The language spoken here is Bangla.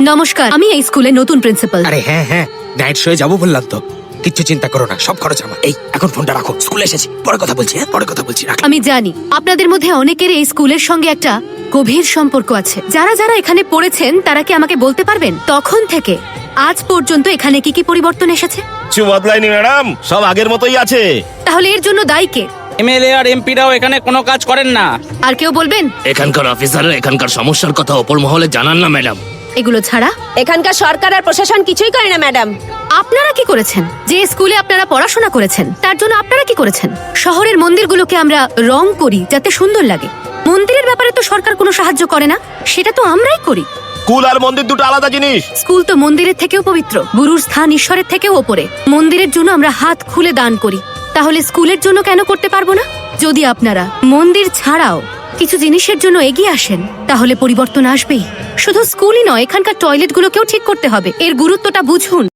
নমস্কার, আমি এই স্কুলের নতুন প্রিন্সিপাল। আরে হ্যাঁ নাইট শোয়ে যাবো বললাম তো। কিচ্ছু চিন্তা করো না, সব খরচ আমার। এই এখন ফোনটা রাখো, স্কুলে এসেছি, পরে কথা বলছি। পরে কথা বলছি, রাখ। আমি জানি আপনাদের মধ্যে অনেকের এই স্কুলের সঙ্গে একটা গভীর সম্পর্ক আছে। যারা যারা এখানে পড়েছেন তারা কি আমাকে বলতে পারবেন তখন থেকে আজ পর্যন্ত এখানে কি কি পরিবর্তন এসেছে? কিছু বদলায়নি ম্যাডাম, সব আগের মতোই আছে। তাহলে এর জন্য দায়ী কে? এমএলএ আর এমপিরাও এখানে কোনো কাজ করেন না। আর কেউ বলবেন? এখানকার অফিসাররা এখানকার সমস্যার কথা ওপর মহলে জানান না ম্যাডাম। এগুলো ছাড়া এখানকার সরকার আর প্রশাসন কিছুই করে না ম্যাডাম। আপনারা কি করেছেন? যে স্কুলে আপনারা পড়াশোনা করেছেন তার জন্য আপনারা কি করেছেন? শহরের মন্দিরগুলোকে আমরা রং করি যাতে সুন্দর লাগে। মন্দিরের ব্যাপারে তো সরকার কোনো সাহায্য করে না, সেটা তো আমরাই করি। স্কুল আর মন্দির দুটো আলাদা জিনিস। স্কুল তো মন্দিরের থেকেও পবিত্র, গুরুর স্থান ঈশ্বরের থেকেও ওপরে। মন্দিরের জন্য আমরা হাত খুলে দান করি, তাহলে স্কুলের জন্য কেন করতে পারবো না? যদি আপনারা মন্দির ছাড়াও কিছু জিনিসের জন্য এগিয়ে আসেন তাহলে পরিবর্তন আসবেই। শুধু স্কুলই নয়, এখানকার টয়লেটগুলোকেও ঠিক করতে হবে। এর গুরুত্বটা বুঝুন।